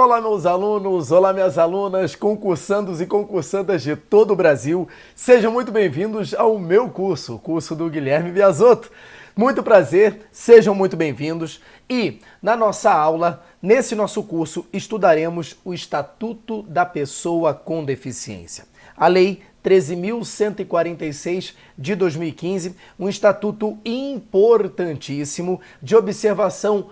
Olá, meus alunos, olá, minhas alunas, concursandos e concursandas de todo o Brasil. Sejam muito bem-vindos ao meu curso, o curso do Guilherme Biasotto. Muito prazer, sejam muito bem-vindos. E na nossa aula, nesse nosso curso, estudaremos o Estatuto da Pessoa com Deficiência. A Lei 13.146 de 2015, um estatuto importantíssimo de observação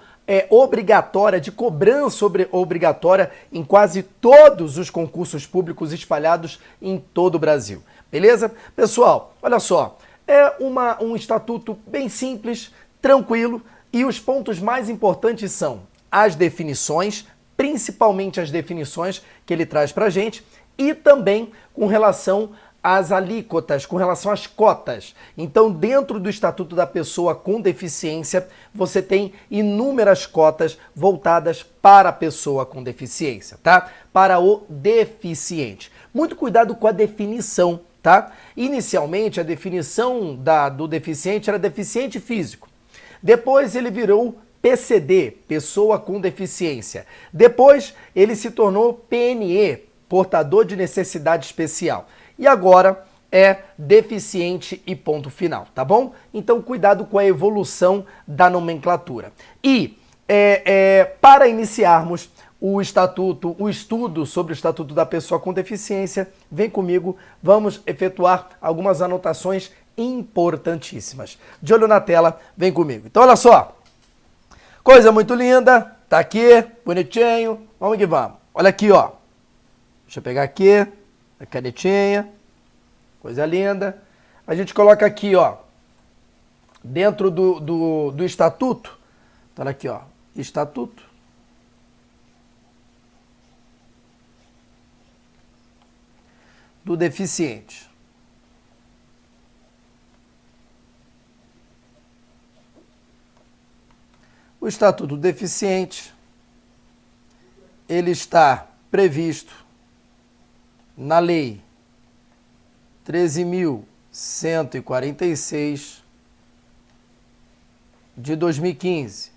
obrigatória, de cobrança obrigatória em quase todos os concursos públicos espalhados em todo o Brasil. Beleza? Pessoal, olha só, é um estatuto bem simples, tranquilo, e os pontos mais importantes são as definições, principalmente as definições que ele traz pra gente, e também com relação às alíquotas, com relação às cotas. Então, dentro do Estatuto da Pessoa com Deficiência, você tem inúmeras cotas voltadas para a pessoa com deficiência, tá? Para o deficiente. Muito cuidado com a definição, tá? Inicialmente, a definição do deficiente era deficiente físico. Depois ele virou PCD, Pessoa com Deficiência. Depois ele se tornou PNE, Portador de Necessidade Especial. E agora é deficiente e ponto final, tá bom? Então cuidado com a evolução da nomenclatura. E para iniciarmos o estudo sobre o Estatuto da Pessoa com Deficiência, vem comigo, vamos efetuar algumas anotações importantíssimas. De olho na tela, vem comigo. Então olha só, coisa muito linda, tá aqui, bonitinho, vamos que vamos. Olha aqui, ó, deixa eu pegar aqui, a canetinha, coisa linda. A gente coloca aqui, ó, dentro do estatuto, tá aqui, ó, estatuto. Do deficiente. O Estatuto do Deficiente, ele está previsto na Lei 13.146 de 2015.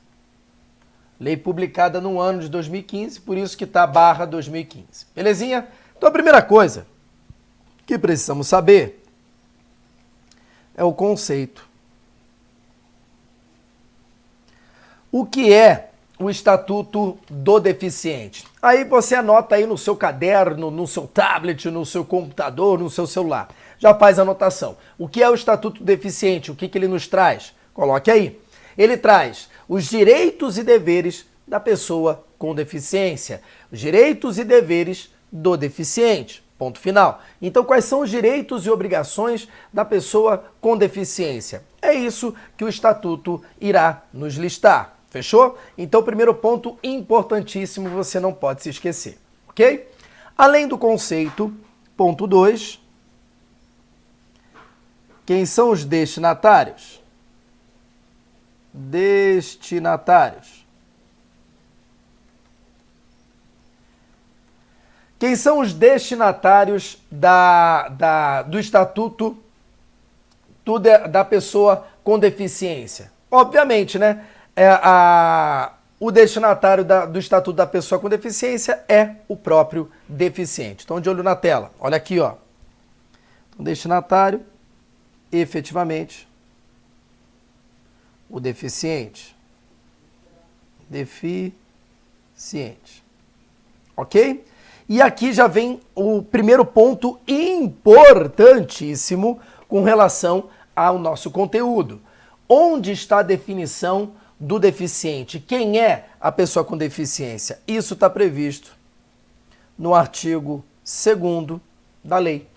Lei publicada no ano de 2015, por isso que está / 2015. Belezinha? Então a primeira coisa que precisamos saber é o conceito. O que é o Estatuto do Deficiente? Aí você anota aí no seu caderno, no seu tablet, no seu computador, no seu celular. Já faz a anotação. O que é o Estatuto do Deficiente? O que ele nos traz? Coloque aí. Ele traz os direitos e deveres da pessoa com deficiência. Os direitos e deveres do deficiente. Ponto final. Então, quais são os direitos e obrigações da pessoa com deficiência? É isso que o Estatuto irá nos listar. Fechou? Então, primeiro ponto importantíssimo, você não pode se esquecer, ok? Além do conceito, ponto 2, quem são os destinatários? Destinatários. Quem são os destinatários do Estatuto da Pessoa com Deficiência? Obviamente, né? O destinatário do Estatuto da Pessoa com Deficiência é o próprio deficiente. Então, de olho na tela. Olha aqui, ó. O destinatário, efetivamente, o deficiente. Deficiente. Ok? E aqui já vem o primeiro ponto importantíssimo com relação ao nosso conteúdo. Onde está a definição do deficiente? Quem é a pessoa com deficiência? Isso está previsto no artigo 2º da lei.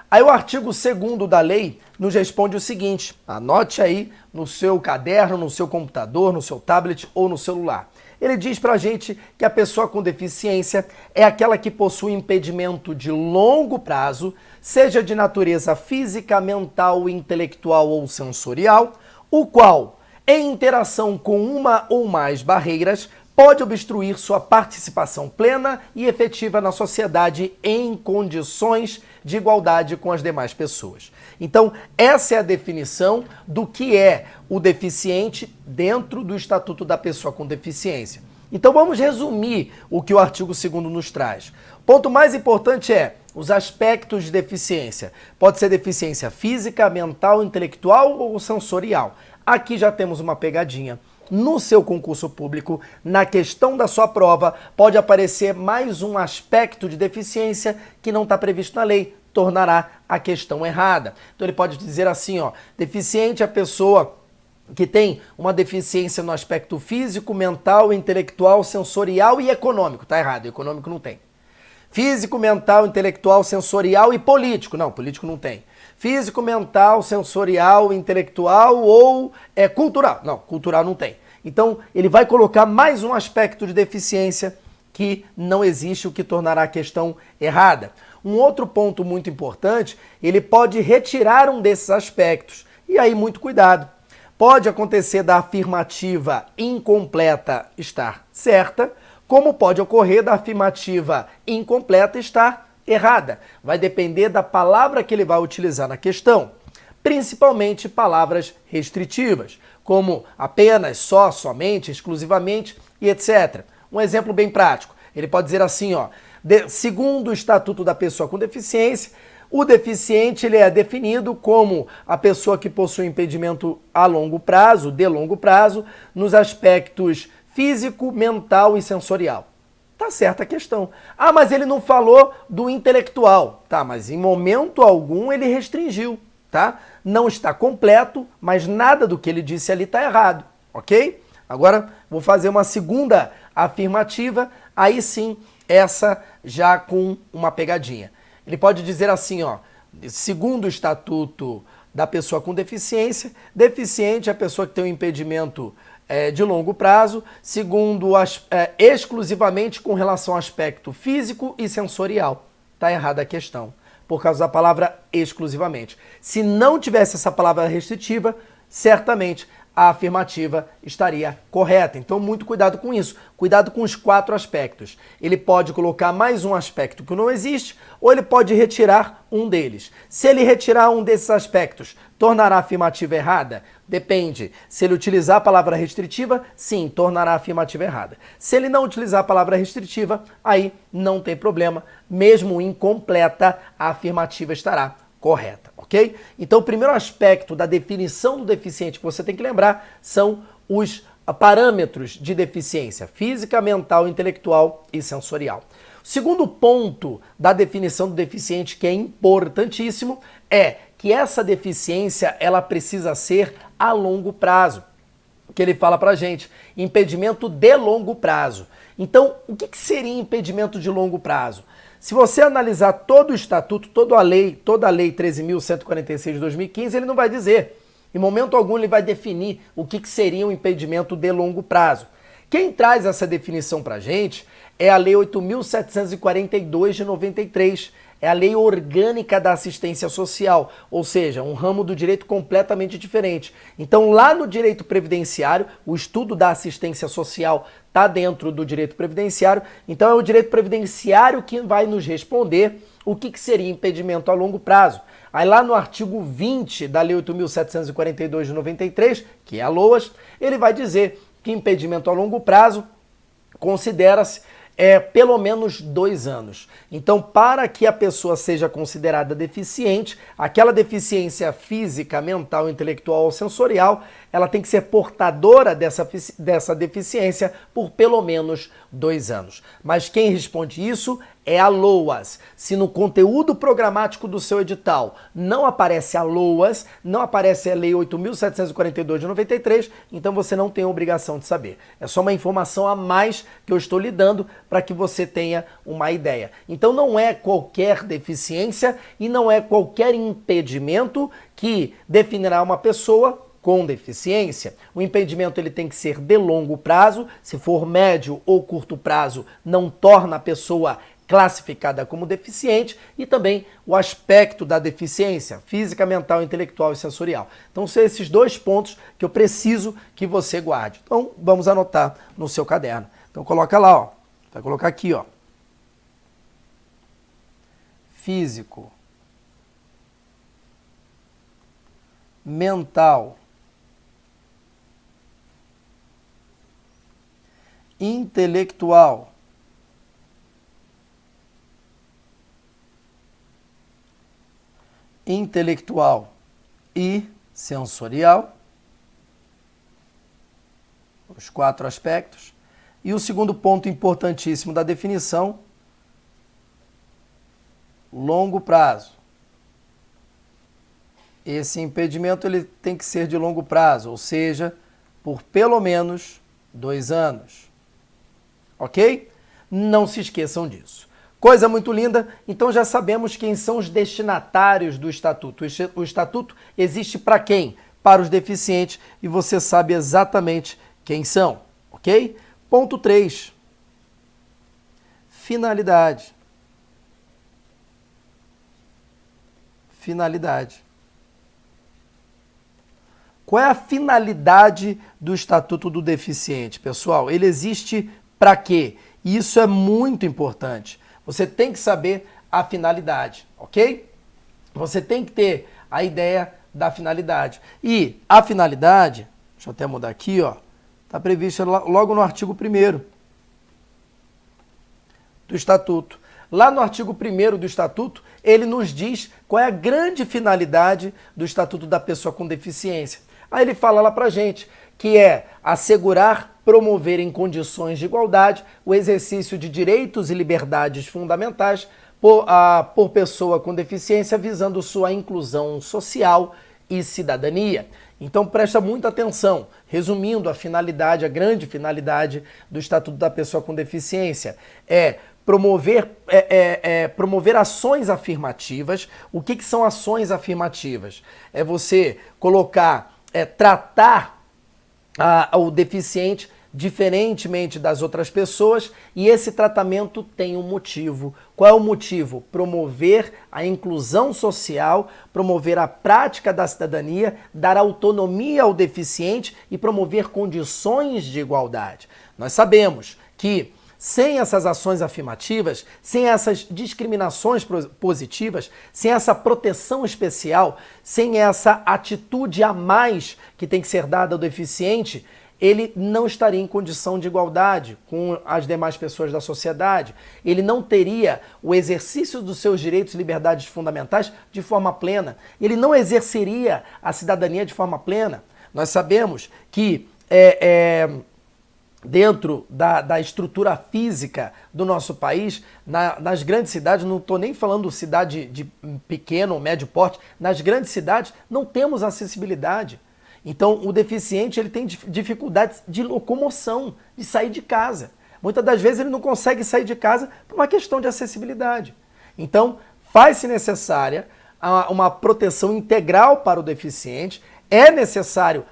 Aí o artigo 2º da lei nos responde o seguinte, anote aí no seu caderno, no seu computador, no seu tablet ou no celular. Ele diz pra gente que a pessoa com deficiência é aquela que possui impedimento de longo prazo, seja de natureza física, mental, intelectual ou sensorial, o qual, em interação com uma ou mais barreiras, pode obstruir sua participação plena e efetiva na sociedade em condições de igualdade com as demais pessoas. Então, essa é a definição do que é o deficiente dentro do Estatuto da Pessoa com Deficiência. Então vamos resumir o que o artigo 2º nos traz. O ponto mais importante é os aspectos de deficiência. Pode ser deficiência física, mental, intelectual ou sensorial. Aqui já temos uma pegadinha. No seu concurso público, na questão da sua prova, pode aparecer mais um aspecto de deficiência que não está previsto na lei, tornará a questão errada. Então ele pode dizer assim, ó, deficiente é a pessoa que tem uma deficiência no aspecto físico, mental, intelectual, sensorial e econômico. Tá errado, econômico não tem. Físico, mental, intelectual, sensorial e político. Não, político não tem. Físico, mental, sensorial, intelectual ou cultural. Não, cultural não tem. Então, ele vai colocar mais um aspecto de deficiência que não existe, o que tornará a questão errada. Um outro ponto muito importante, ele pode retirar um desses aspectos. E aí, muito cuidado. Pode acontecer da afirmativa incompleta estar certa, como pode ocorrer da afirmativa incompleta estar errada. Vai depender da palavra que ele vai utilizar na questão, principalmente palavras restritivas, como apenas, só, somente, exclusivamente e etc. Um exemplo bem prático, ele pode dizer assim, ó, segundo o Estatuto da Pessoa com Deficiência, o deficiente ele é definido como a pessoa que possui impedimento a longo prazo, de longo prazo, nos aspectos físico, mental e sensorial. Tá certa a questão. Ah, mas ele não falou do intelectual. Tá, mas em momento algum ele restringiu, tá? Não está completo, mas nada do que ele disse ali está errado, ok? Agora vou fazer uma segunda afirmativa, aí sim, essa já com uma pegadinha. Ele pode dizer assim, ó, segundo o Estatuto da Pessoa com Deficiência, deficiente é a pessoa que tem um impedimento de longo prazo, segundo exclusivamente com relação ao aspecto físico e sensorial. Está errada a questão, por causa da palavra exclusivamente. Se não tivesse essa palavra restritiva, certamente a afirmativa estaria correta. Então, muito cuidado com isso. Cuidado com os 4 aspectos. Ele pode colocar mais um aspecto que não existe, ou ele pode retirar um deles. Se ele retirar um desses aspectos, tornará a afirmativa errada? Depende. Se ele utilizar a palavra restritiva, sim, tornará a afirmativa errada. Se ele não utilizar a palavra restritiva, aí não tem problema. Mesmo incompleta, a afirmativa estará correta, ok? Então, o primeiro aspecto da definição do deficiente que você tem que lembrar são os parâmetros de deficiência física, mental, intelectual e sensorial. O segundo ponto da definição do deficiente, que é importantíssimo, é que essa deficiência ela precisa ser a longo prazo. Que ele fala pra gente, impedimento de longo prazo. Então, o que seria impedimento de longo prazo? Se você analisar todo o estatuto, toda a lei 13.146 de 2015, ele não vai dizer. Em momento algum ele vai definir o que seria um impedimento de longo prazo. Quem traz essa definição pra gente é a Lei 8.742 de 93. É a Lei Orgânica da Assistência Social, ou seja, um ramo do direito completamente diferente. Então, lá no direito previdenciário, o estudo da assistência social está dentro do direito previdenciário, então é o direito previdenciário que vai nos responder o que seria impedimento a longo prazo. Aí lá no artigo 20 da Lei 8.742 de 93, que é a LOAS, ele vai dizer que impedimento a longo prazo considera-se pelo menos 2 anos. Então, para que a pessoa seja considerada deficiente, aquela deficiência física, mental, intelectual ou sensorial, ela tem que ser portadora dessa deficiência por pelo menos 2 anos. Mas quem responde isso é a LOAS. Se no conteúdo programático do seu edital não aparece a LOAS, não aparece a Lei 8.742 de 93, então você não tem a obrigação de saber. É só uma informação a mais que eu estou lhe dando para que você tenha uma ideia. Então não é qualquer deficiência e não é qualquer impedimento que definirá uma pessoa com deficiência. O impedimento ele tem que ser de longo prazo, se for médio ou curto prazo, não torna a pessoa classificada como deficiente, e também o aspecto da deficiência física, mental, intelectual e sensorial. Então são esses 2 pontos que eu preciso que você guarde. Então vamos anotar no seu caderno. Então coloca lá, ó. Vai colocar aqui, ó. Físico, mental, intelectual, e sensorial, os 4 aspectos. E o segundo ponto importantíssimo da definição, longo prazo. Esse impedimento ele tem que ser de longo prazo, ou seja, por pelo menos 2 anos. Ok? Não se esqueçam disso. Coisa muito linda, então já sabemos quem são os destinatários do Estatuto. O Estatuto existe para quem? Para os deficientes, e você sabe exatamente quem são, ok? Ponto 3. Finalidade. Finalidade. Qual é a finalidade do Estatuto do Deficiente, pessoal? Ele existe para quê? E isso é muito importante. Você tem que saber a finalidade, ok? Você tem que ter a ideia da finalidade. E a finalidade, deixa eu até mudar aqui, ó, está prevista logo no artigo 1º do Estatuto. Lá no artigo 1º do Estatuto, ele nos diz qual é a grande finalidade do Estatuto da Pessoa com Deficiência. Aí ele fala lá pra gente que é assegurar, promover em condições de igualdade o exercício de direitos e liberdades fundamentais por pessoa com deficiência, visando sua inclusão social e cidadania. Então presta muita atenção. Resumindo, a finalidade, a grande finalidade do Estatuto da Pessoa com Deficiência é promover ações afirmativas. O que são ações afirmativas? É você tratar o deficiente diferentemente das outras pessoas, e esse tratamento tem um motivo. Qual é o motivo? Promover a inclusão social, promover a prática da cidadania, dar autonomia ao deficiente e promover condições de igualdade. Nós sabemos que sem essas ações afirmativas, sem essas discriminações positivas, sem essa proteção especial, sem essa atitude a mais que tem que ser dada ao deficiente, ele não estaria em condição de igualdade com as demais pessoas da sociedade. Ele não teria o exercício dos seus direitos e liberdades fundamentais de forma plena. Ele não exerceria a cidadania de forma plena. Nós sabemos que dentro da estrutura física do nosso país, nas grandes cidades, não estou nem falando cidade de pequeno ou médio porte, nas grandes cidades não temos acessibilidade. Então o deficiente ele tem dificuldades de locomoção, de sair de casa. Muitas das vezes ele não consegue sair de casa por uma questão de acessibilidade. Então faz-se necessária uma proteção integral para o deficiente, é necessário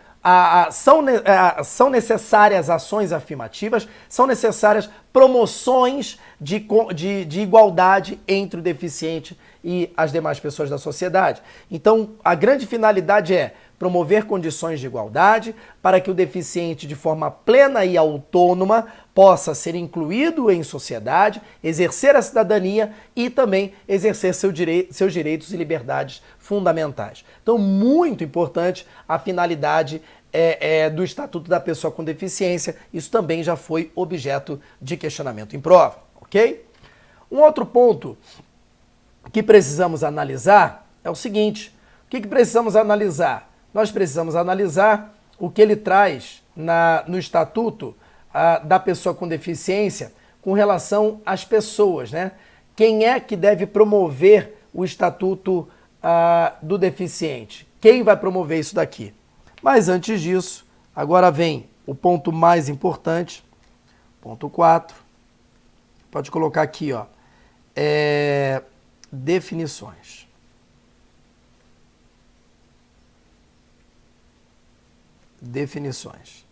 são necessárias ações afirmativas, são necessárias promoções de igualdade entre o deficiente e as demais pessoas da sociedade. Então, a grande finalidade é promover condições de igualdade para que o deficiente, de forma plena e autônoma, possa ser incluído em sociedade, exercer a cidadania e também exercer seus direitos e liberdades fundamentais. Então, muito importante a finalidade do Estatuto da Pessoa com Deficiência. Isso também já foi objeto de questionamento em prova, ok? Um outro ponto que precisamos analisar é o seguinte: o que precisamos analisar? Nós precisamos analisar o que ele traz no Estatuto da Pessoa com Deficiência com relação às pessoas, né? Quem é que deve promover o Estatuto do Deficiente? Quem vai promover isso daqui? Mas antes disso, agora vem o ponto mais importante, ponto 4. Pode colocar aqui, ó, definições. Definições.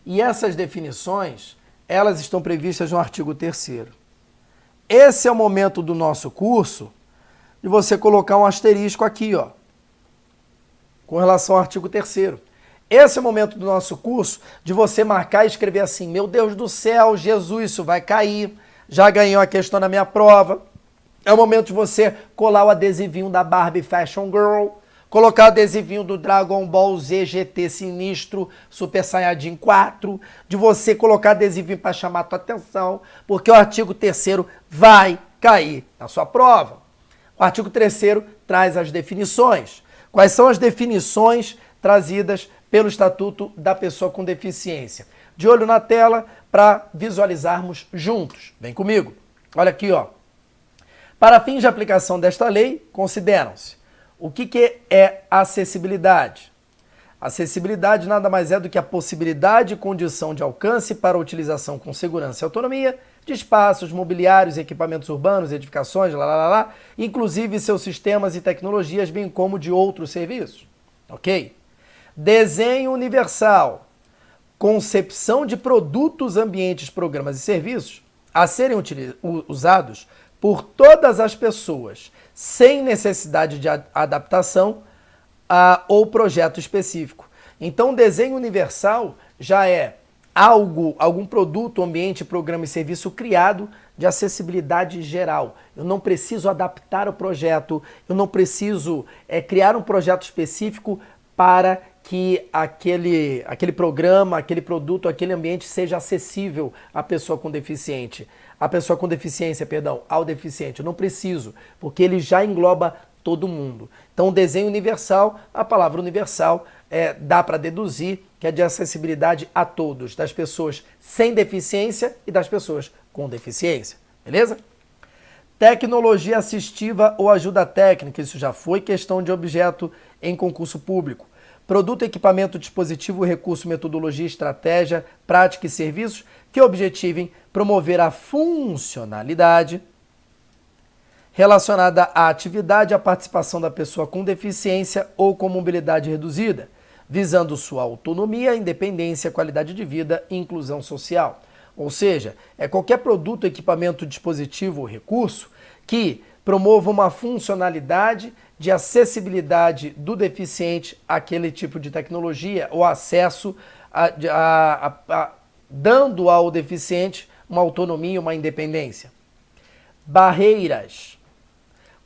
E essas definições, elas estão previstas no artigo 3º. Esse é o momento do nosso curso de você colocar um asterisco aqui, ó, com relação ao artigo 3º. Esse é o momento do nosso curso de você marcar e escrever assim: meu Deus do céu, Jesus, isso vai cair, já ganhei uma questão na minha prova. É o momento de você colar o adesivinho da Barbie Fashion Girl, Colocar o adesivinho do Dragon Ball Z GT Sinistro Super Saiyajin 4, de você colocar adesivinho para chamar a tua atenção, porque o artigo 3º vai cair na sua prova. O artigo 3º traz as definições. Quais são as definições trazidas pelo Estatuto da Pessoa com Deficiência? De olho na tela para visualizarmos juntos. Vem comigo. Olha aqui, ó. Para fins de aplicação desta lei, consideram-se o que é acessibilidade. Acessibilidade nada mais é do que a possibilidade e condição de alcance para a utilização com segurança e autonomia de espaços, mobiliários, equipamentos urbanos, edificações, inclusive seus sistemas e tecnologias, bem como de outros serviços. Ok? Desenho universal. Concepção de produtos, ambientes, programas e serviços a serem usados por todas as pessoas, sem necessidade de adaptação ou projeto específico. Então, o desenho universal já é algum produto, ambiente, programa e serviço criado de acessibilidade geral. Eu não preciso adaptar o projeto, eu não preciso criar um projeto específico para que aquele programa, aquele produto, aquele ambiente seja acessível à pessoa com deficiência. Ao deficiente. Eu não preciso, porque ele já engloba todo mundo. Então, o desenho universal, a palavra universal, dá para deduzir que é de acessibilidade a todos, das pessoas sem deficiência e das pessoas com deficiência. Beleza? Tecnologia assistiva ou ajuda técnica, isso já foi questão de objeto em concurso público. Produto, equipamento, dispositivo, recurso, metodologia, estratégia, prática e serviços que objetivem promover a funcionalidade relacionada à atividade e à participação da pessoa com deficiência ou com mobilidade reduzida, visando sua autonomia, independência, qualidade de vida e inclusão social. Ou seja, é qualquer produto, equipamento, dispositivo ou recurso que promova uma funcionalidade de acessibilidade do deficiente àquele tipo de tecnologia ou acesso, dando ao deficiente uma autonomia, uma independência. Barreiras.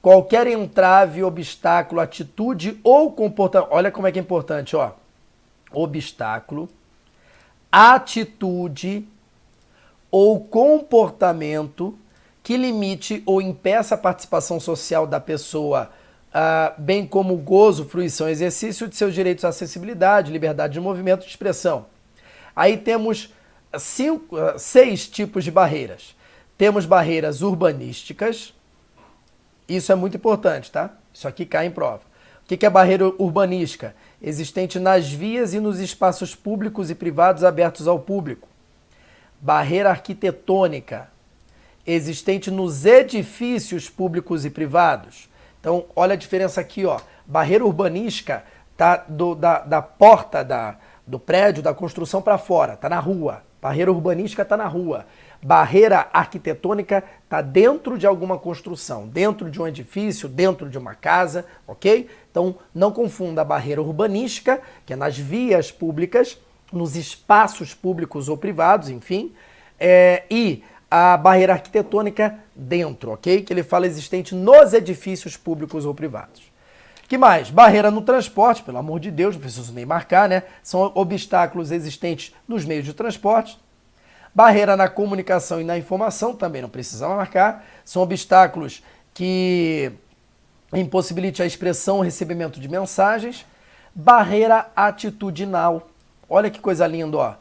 Qualquer entrave, obstáculo, atitude ou comportamento. Olha como é que é importante, ó. Obstáculo, atitude ou comportamento que limite ou impeça a participação social da pessoa, bem como o gozo, fruição e exercício de seus direitos à acessibilidade, liberdade de movimento e de expressão. Aí temos 6 tipos de barreiras. Temos barreiras urbanísticas. Isso é muito importante, tá? Isso aqui cai em prova. O que é barreira urbanística? Existente nas vias e nos espaços públicos e privados abertos ao público. Barreira arquitetônica. Existente nos edifícios públicos e privados. Então, olha a diferença aqui, ó. Barreira urbanística tá da porta do prédio, da construção para fora, tá na rua. Barreira urbanística tá na rua. Barreira arquitetônica tá dentro de alguma construção, dentro de um edifício, dentro de uma casa, ok? Então, não confunda a barreira urbanística, que é nas vias públicas, nos espaços públicos ou privados, enfim, e a barreira arquitetônica dentro, ok? Que ele fala existente nos edifícios públicos ou privados. Que mais? Barreira no transporte, pelo amor de Deus, não preciso nem marcar, né? São obstáculos existentes nos meios de transporte. Barreira na comunicação e na informação, também não precisa marcar. São obstáculos que impossibilitam a expressão ou recebimento de mensagens. Barreira atitudinal. Olha que coisa linda, ó.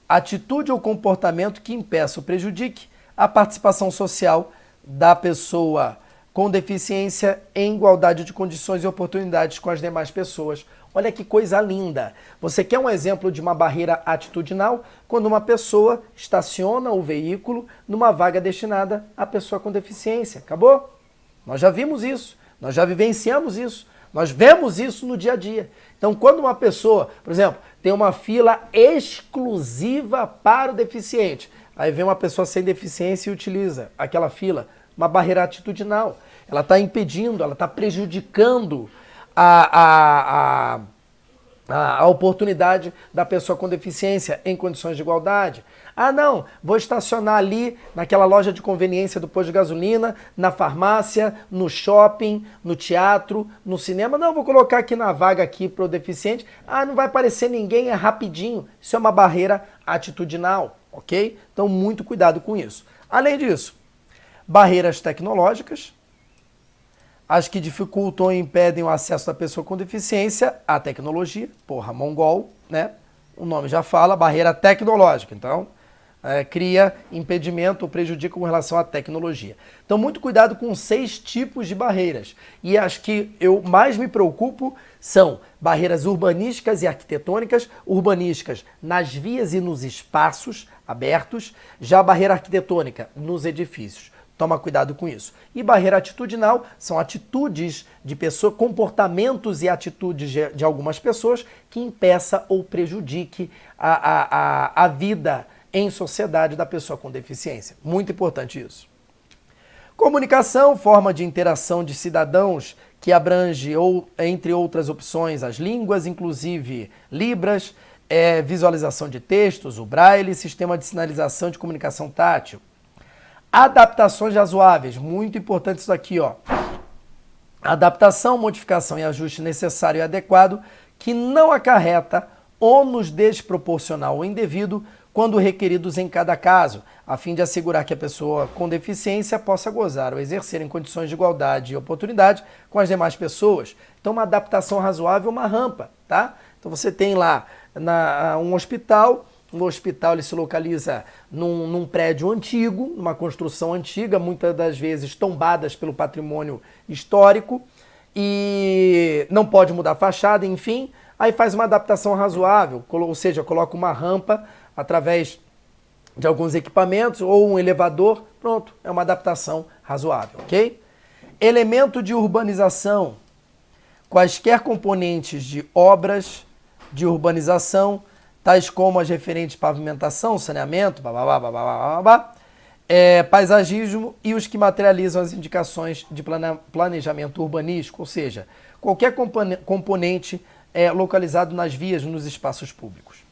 Atitude ou comportamento que impeça ou prejudique a participação social da pessoa com deficiência em igualdade de condições e oportunidades com as demais pessoas. Olha que coisa linda. Você quer um exemplo de uma barreira atitudinal? Quando uma pessoa estaciona o veículo numa vaga destinada à pessoa com deficiência. Acabou? Nós já vimos isso, nós já vivenciamos isso, nós vemos isso no dia a dia. Então, quando uma pessoa, por exemplo, tem uma fila exclusiva para o deficiente, aí vem uma pessoa sem deficiência e utiliza aquela fila, uma barreira atitudinal. Ela está impedindo, ela está prejudicando a oportunidade da pessoa com deficiência em condições de igualdade. Ah, não, vou estacionar ali naquela loja de conveniência do posto de gasolina, na farmácia, no shopping, no teatro, no cinema. Não, vou colocar aqui na vaga aqui para o deficiente. Ah, não vai aparecer ninguém, é rapidinho. Isso é uma barreira atitudinal, ok? Então, muito cuidado com isso. Além disso, barreiras tecnológicas, as que dificultam ou impedem o acesso da pessoa com deficiência à tecnologia. Porra, mongol, né? O nome já fala, barreira tecnológica. Então, cria impedimento ou prejudica com relação à tecnologia. Então, muito cuidado com 6 tipos de barreiras. E as que eu mais me preocupo são barreiras urbanísticas e arquitetônicas. Urbanísticas nas vias e nos espaços abertos. Já a barreira arquitetônica nos edifícios. Toma cuidado com isso. E barreira atitudinal são atitudes de pessoa, comportamentos e atitudes de algumas pessoas que impeça ou prejudique a vida em sociedade da pessoa com deficiência. Muito importante isso. Comunicação, forma de interação de cidadãos que abrange, entre outras opções, as línguas, inclusive Libras, visualização de textos, o Braille, sistema de sinalização de comunicação tátil. Adaptações razoáveis, muito importante isso aqui, ó. Adaptação, modificação e ajuste necessário e adequado que não acarreta ônus desproporcional ou indevido quando requeridos em cada caso, a fim de assegurar que a pessoa com deficiência possa gozar ou exercer em condições de igualdade e oportunidade com as demais pessoas. Então, uma adaptação razoável, uma rampa, tá? Então, você tem lá um hospital. O hospital ele se localiza num prédio antigo, numa construção antiga, muitas das vezes tombadas pelo patrimônio histórico, e não pode mudar a fachada, enfim. Aí faz uma adaptação razoável, ou seja, coloca uma rampa através de alguns equipamentos ou um elevador, pronto, é uma adaptação razoável, ok? Elemento de urbanização, quaisquer componentes de obras de urbanização, tais como as referentes pavimentação, saneamento, paisagismo e os que materializam as indicações de planejamento urbanístico, ou seja, qualquer componente localizado nas vias, nos espaços públicos.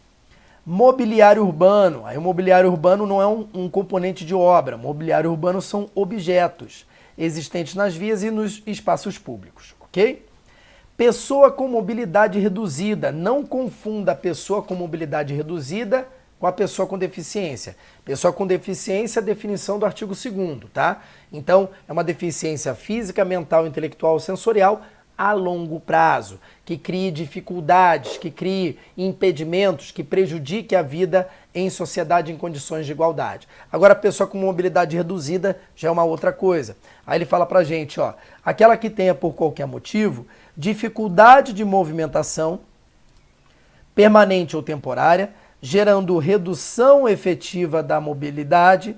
Mobiliário urbano. Aí o mobiliário urbano não é um componente de obra. Mobiliário urbano são objetos existentes nas vias e nos espaços públicos, ok? Pessoa com mobilidade reduzida. Não confunda a pessoa com mobilidade reduzida com a pessoa com deficiência. Pessoa com deficiência é a definição do artigo 2º, tá? Então, é uma deficiência física, mental, intelectual ou sensorial a longo prazo, que crie dificuldades, que crie impedimentos, que prejudique a vida em sociedade em condições de igualdade. Agora, a pessoa com mobilidade reduzida já é uma outra coisa. Aí ele fala pra gente, ó, aquela que tenha por qualquer motivo dificuldade de movimentação permanente ou temporária, gerando redução efetiva da mobilidade,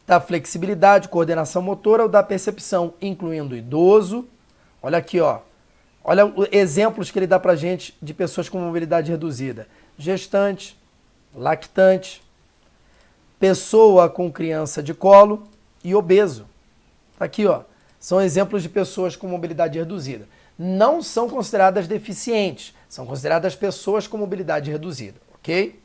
da flexibilidade, coordenação motora ou da percepção, incluindo idoso. Olha aqui, ó. Olha exemplos que ele dá pra gente de pessoas com mobilidade reduzida. Gestante, lactante, pessoa com criança de colo e obeso. Aqui, ó. São exemplos de pessoas com mobilidade reduzida. Não são consideradas deficientes, são consideradas pessoas com mobilidade reduzida, ok?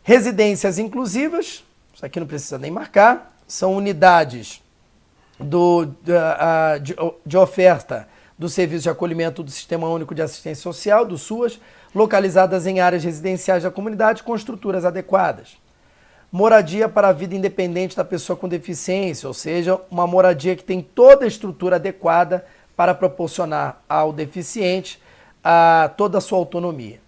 Residências inclusivas, isso aqui não precisa nem marcar, são unidades de oferta do Serviço de Acolhimento do Sistema Único de Assistência Social, do SUAS, localizadas em áreas residenciais da comunidade com estruturas adequadas. Moradia para a vida independente da pessoa com deficiência, ou seja, uma moradia que tem toda a estrutura adequada para proporcionar ao deficiente toda a sua autonomia.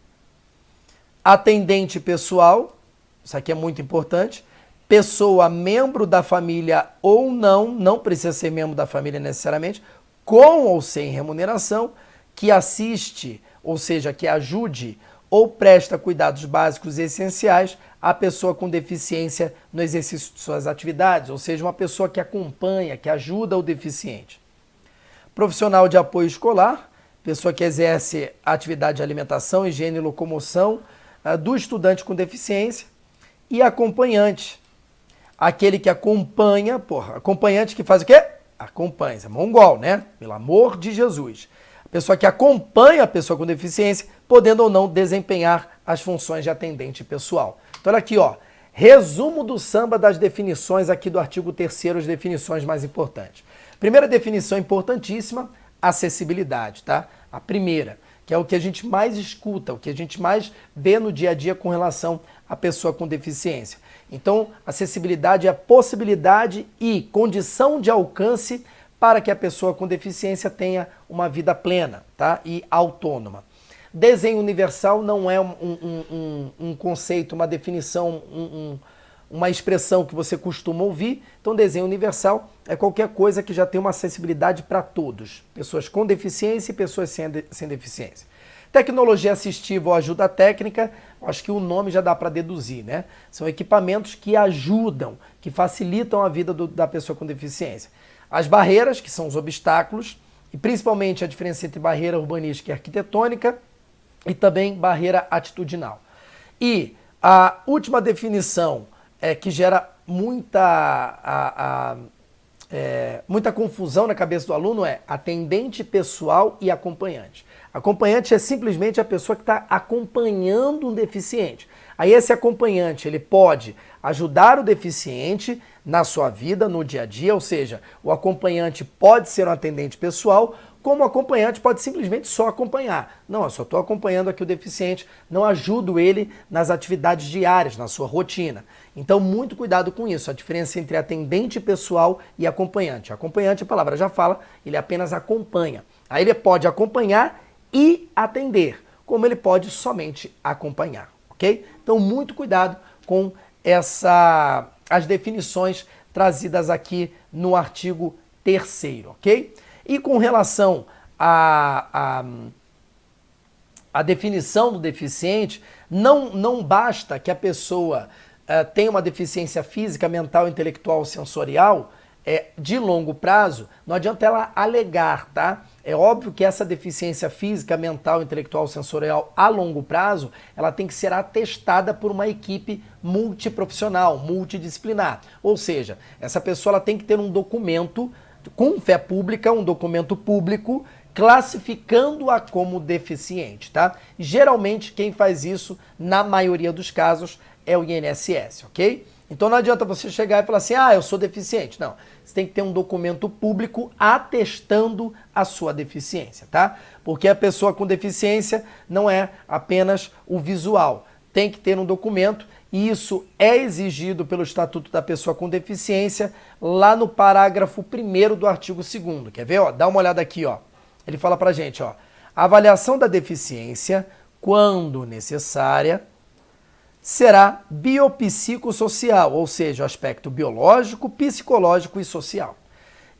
Atendente pessoal, isso aqui é muito importante, pessoa membro da família ou não precisa ser membro da família necessariamente, com ou sem remuneração, que assiste, ou seja, que ajude ou presta cuidados básicos e essenciais à pessoa com deficiência no exercício de suas atividades, ou seja, uma pessoa que acompanha, que ajuda o deficiente. Profissional de apoio escolar, pessoa que exerce atividade de alimentação, higiene e locomoção do estudante com deficiência. E acompanhante, aquele que acompanha, acompanhante que faz o quê? Acompanha, é mongol, né? Pelo amor de Jesus. A pessoa que acompanha a pessoa com deficiência, podendo ou não desempenhar as funções de atendente pessoal. Então olha aqui, ó, resumo do samba das definições aqui do artigo 3º, as definições mais importantes. Primeira definição importantíssima, acessibilidade, tá? A primeira, que é o que a gente mais escuta, o que a gente mais vê no dia a dia com relação à pessoa com deficiência. Então, acessibilidade é a possibilidade e condição de alcance para que a pessoa com deficiência tenha uma vida plena, tá? E autônoma. Desenho universal não é um conceito, uma definição, uma expressão que você costuma ouvir. Então, desenho universal é qualquer coisa que já tem uma acessibilidade para todos. Pessoas com deficiência e pessoas sem deficiência. Tecnologia assistiva ou ajuda técnica, acho que o nome já dá para deduzir, né? São equipamentos que ajudam, que facilitam a vida da pessoa com deficiência. As barreiras, que são os obstáculos, e principalmente a diferença entre barreira urbanística e arquitetônica, e também barreira atitudinal. E a última definição que gera muita confusão na cabeça do aluno é atendente pessoal e acompanhante. Acompanhante é simplesmente a pessoa que está acompanhando um deficiente. Aí esse acompanhante, ele pode ajudar o deficiente na sua vida, no dia a dia, ou seja, o acompanhante pode ser um atendente pessoal, como o acompanhante pode simplesmente só acompanhar. Não, eu só estou acompanhando aqui o deficiente, não ajudo ele nas atividades diárias, na sua rotina. Então, muito cuidado com isso, a diferença entre atendente pessoal e acompanhante. Acompanhante, a palavra já fala, ele apenas acompanha. Aí ele pode acompanhar e atender, como ele pode somente acompanhar, ok? Então, muito cuidado com as definições trazidas aqui no artigo 3º, ok? E com relação à definição do deficiente, não basta que a pessoa tenha uma deficiência física, mental, intelectual, sensorial, de longo prazo, não adianta ela alegar, tá? É óbvio que essa deficiência física, mental, intelectual, sensorial a longo prazo, ela tem que ser atestada por uma equipe multiprofissional, multidisciplinar. Ou seja, essa pessoa ela tem que ter um documento com fé pública, um documento público, classificando-a como deficiente, tá? Geralmente quem faz isso, na maioria dos casos, é o INSS, ok? Então não adianta você chegar e falar assim, eu sou deficiente. Não, você tem que ter um documento público atestando a sua deficiência, tá? Porque a pessoa com deficiência não é apenas o visual. Tem que ter um documento e isso é exigido pelo Estatuto da Pessoa com Deficiência lá no parágrafo 1º do artigo 2º. Quer ver? Ó, dá uma olhada aqui, ó. Ele fala pra gente, ó, a avaliação da deficiência, quando necessária, será biopsicossocial, ou seja, o aspecto biológico, psicológico e social.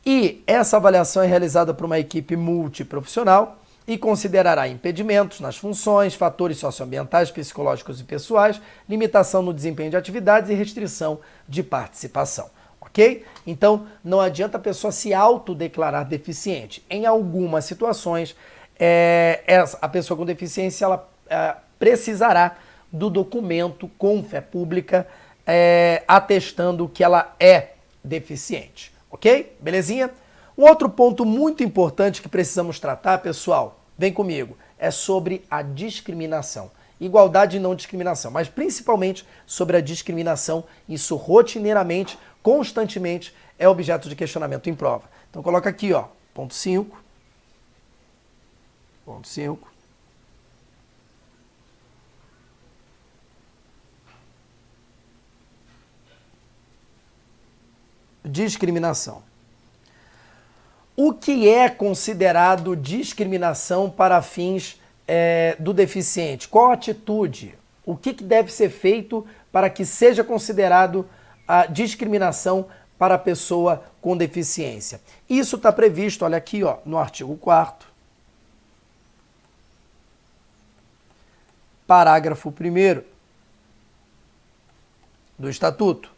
E essa avaliação é realizada por uma equipe multiprofissional e considerará impedimentos nas funções, fatores socioambientais, psicológicos e pessoais, limitação no desempenho de atividades e restrição de participação. Ok? Então, não adianta a pessoa se autodeclarar deficiente. Em algumas situações, a pessoa com deficiência ela precisará do documento com fé pública atestando que ela é deficiente. Ok? Belezinha? Um outro ponto muito importante que precisamos tratar, pessoal, vem comigo, é sobre a discriminação. Igualdade e não discriminação, mas principalmente sobre a discriminação. Isso rotineiramente, constantemente, é objeto de questionamento em prova. Então coloca aqui, ó, ponto 5. Ponto 5. Discriminação. O que é considerado discriminação para fins do deficiente? Qual a atitude? O que deve ser feito para que seja considerado a discriminação para a pessoa com deficiência? Isso está previsto, olha aqui, ó, no artigo 4º, parágrafo 1º do Estatuto.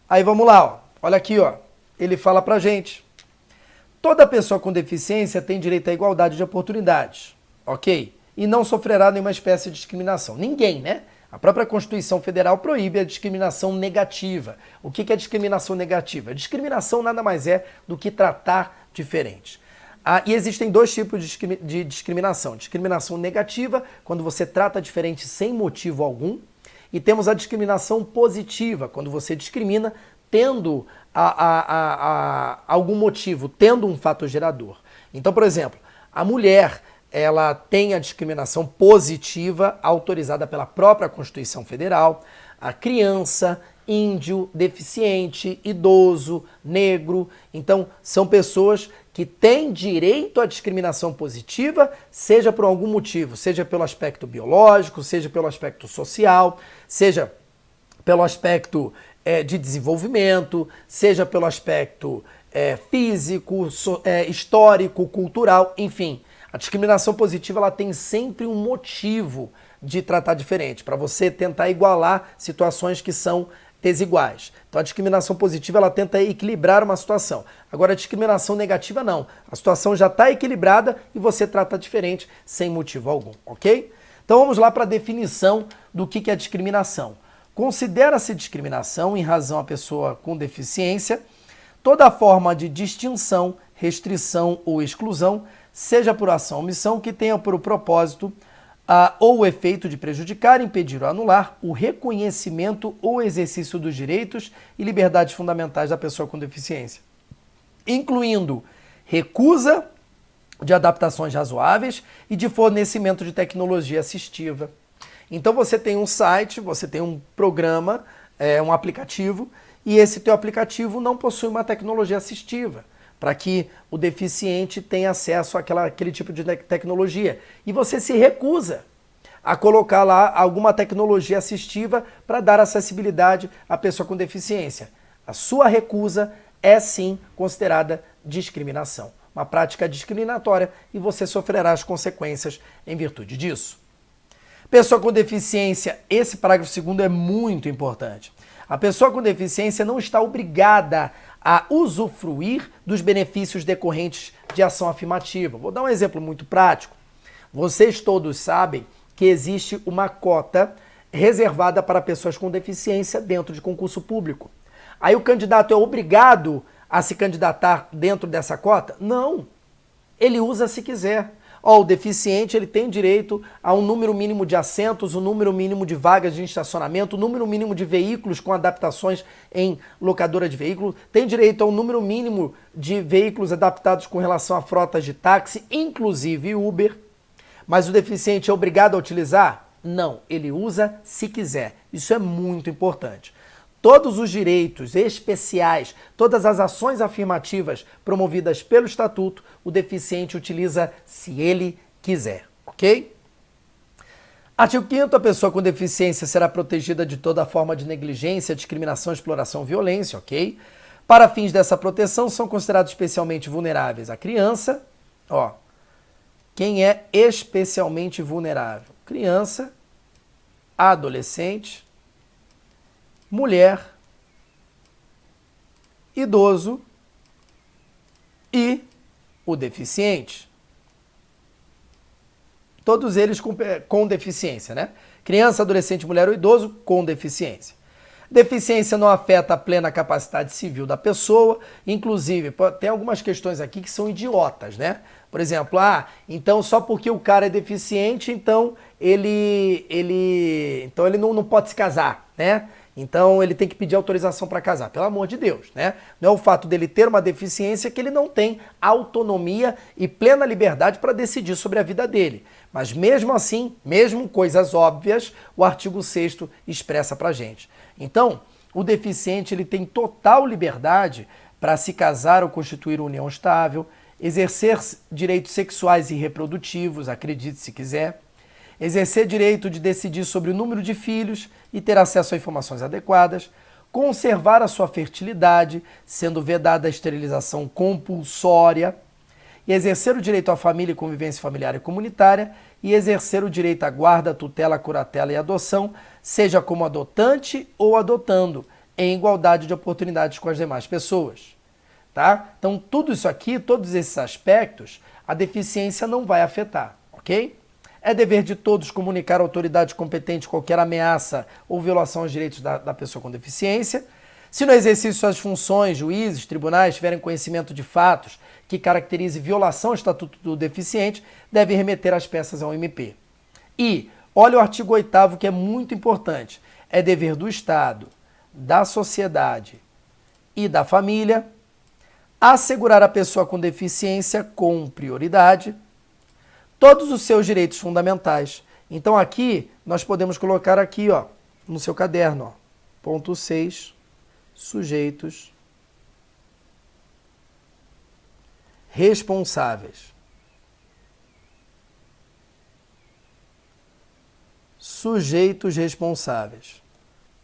Aí vamos lá, ó. Olha aqui, ó. Ele fala pra gente. Toda pessoa com deficiência tem direito à igualdade de oportunidades, ok? E não sofrerá nenhuma espécie de discriminação. Ninguém, né? A própria Constituição Federal proíbe a discriminação negativa. O que é discriminação negativa? Discriminação nada mais é do que tratar diferente. E existem dois tipos de discriminação. Discriminação negativa, quando você trata diferente sem motivo algum, e temos a discriminação positiva, quando você discrimina tendo algum motivo, tendo um fator gerador. Então, por exemplo, a mulher, ela tem a discriminação positiva autorizada pela própria Constituição Federal, a criança, índio, deficiente, idoso, negro. Então, são pessoas que têm direito à discriminação positiva, seja por algum motivo, seja pelo aspecto biológico, seja pelo aspecto social, seja pelo aspecto de desenvolvimento, seja pelo aspecto físico, histórico, cultural, enfim. A discriminação positiva ela tem sempre um motivo de tratar diferente, para você tentar igualar situações que são desiguais. Então a discriminação positiva ela tenta equilibrar uma situação. Agora a discriminação negativa não. A situação já está equilibrada e você trata diferente sem motivo algum, ok? Então vamos lá para a definição do que é discriminação. Considera-se discriminação em razão à pessoa com deficiência toda forma de distinção, restrição ou exclusão, seja por ação ou omissão, que tenha por propósito ou o efeito de prejudicar, impedir ou anular o reconhecimento ou exercício dos direitos e liberdades fundamentais da pessoa com deficiência, incluindo recusa de adaptações razoáveis e de fornecimento de tecnologia assistiva. Então você tem um site, você tem um programa, um aplicativo, e esse teu aplicativo não possui uma tecnologia assistiva, para que o deficiente tenha acesso àquele tipo de tecnologia. E você se recusa a colocar lá alguma tecnologia assistiva para dar acessibilidade à pessoa com deficiência. A sua recusa é sim considerada discriminação, uma prática discriminatória, e você sofrerá as consequências em virtude disso. Pessoa com deficiência, esse parágrafo 2º é muito importante. A pessoa com deficiência não está obrigada a usufruir dos benefícios decorrentes de ação afirmativa. Vou dar um exemplo muito prático. Vocês todos sabem que existe uma cota reservada para pessoas com deficiência dentro de concurso público. Aí o candidato é obrigado a se candidatar dentro dessa cota? Não. Ele usa se quiser. O deficiente ele tem direito a um número mínimo de assentos, um número mínimo de vagas de estacionamento, um número mínimo de veículos com adaptações em locadora de veículo, tem direito a um número mínimo de veículos adaptados com relação a frotas de táxi, inclusive Uber. Mas o deficiente é obrigado a utilizar? Não, ele usa se quiser. Isso é muito importante. Todos os direitos especiais, todas as ações afirmativas promovidas pelo Estatuto, o deficiente utiliza se ele quiser, ok? Artigo 5º, a pessoa com deficiência será protegida de toda forma de negligência, discriminação, exploração, violência, ok? Para fins dessa proteção, são considerados especialmente vulneráveis a criança, quem é especialmente vulnerável? Criança, adolescente, mulher, idoso e o deficiente. Todos eles com deficiência, né? Criança, adolescente, mulher ou idoso com deficiência. Deficiência não afeta a plena capacidade civil da pessoa, inclusive, tem algumas questões aqui que são idiotas, né? Por exemplo, então só porque o cara é deficiente, então ele não pode se casar, né? Então ele tem que pedir autorização para casar, pelo amor de Deus, né? Não é o fato dele ter uma deficiência que ele não tem autonomia e plena liberdade para decidir sobre a vida dele. Mas mesmo assim, mesmo coisas óbvias, o artigo 6º expressa para a gente. Então, o deficiente ele tem total liberdade para se casar ou constituir uma união estável, exercer direitos sexuais e reprodutivos, acredite se quiser, exercer direito de decidir sobre o número de filhos e ter acesso a informações adequadas, conservar a sua fertilidade, sendo vedada a esterilização compulsória, e exercer o direito à família e convivência familiar e comunitária, e exercer o direito à guarda, tutela, curatela e adoção, seja como adotante ou adotando, em igualdade de oportunidades com as demais pessoas. Tá? Então, tudo isso aqui, todos esses aspectos, a deficiência não vai afetar, ok? É dever de todos comunicar à autoridade competente qualquer ameaça ou violação aos direitos da pessoa com deficiência. Se no exercício de suas funções, juízes, tribunais tiverem conhecimento de fatos que caracterize violação ao Estatuto do Deficiente, deve remeter as peças ao MP. E olha o artigo 8º, que é muito importante. É dever do Estado, da sociedade e da família assegurar à pessoa com deficiência com prioridade todos os seus direitos fundamentais. Então aqui nós podemos colocar aqui, ó, no seu caderno, ó, ponto 6, sujeitos responsáveis. Sujeitos responsáveis.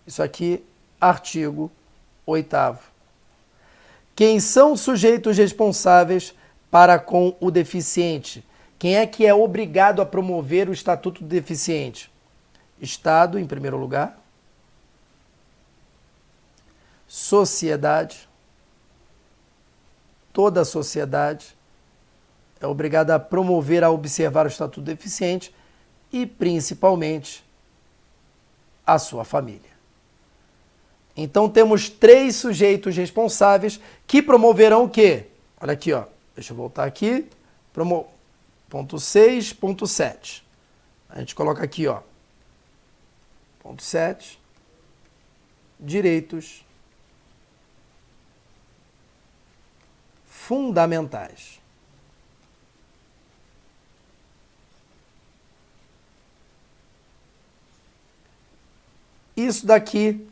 Isso aqui, artigo 8º. Quem são sujeitos responsáveis para com o deficiente? Quem é que é obrigado a promover o Estatuto do Deficiente? Estado, em primeiro lugar. Sociedade. Toda a sociedade é obrigada a promover, a observar o Estatuto do Deficiente e, principalmente, a sua família. Então, temos 3 sujeitos responsáveis que promoverão o quê? Olha aqui, ó. Deixa eu voltar aqui. Ponto 6, ponto 7. A gente coloca aqui, ó. Ponto 7. Direitos fundamentais. Isso daqui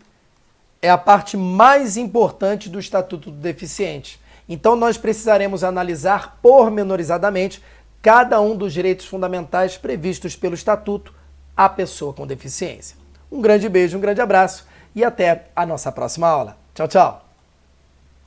é a parte mais importante do Estatuto do Deficiente. Então, nós precisaremos analisar pormenorizadamente cada um dos direitos fundamentais previstos pelo Estatuto à pessoa com deficiência. Um grande beijo, um grande abraço e até a nossa próxima aula. Tchau, tchau!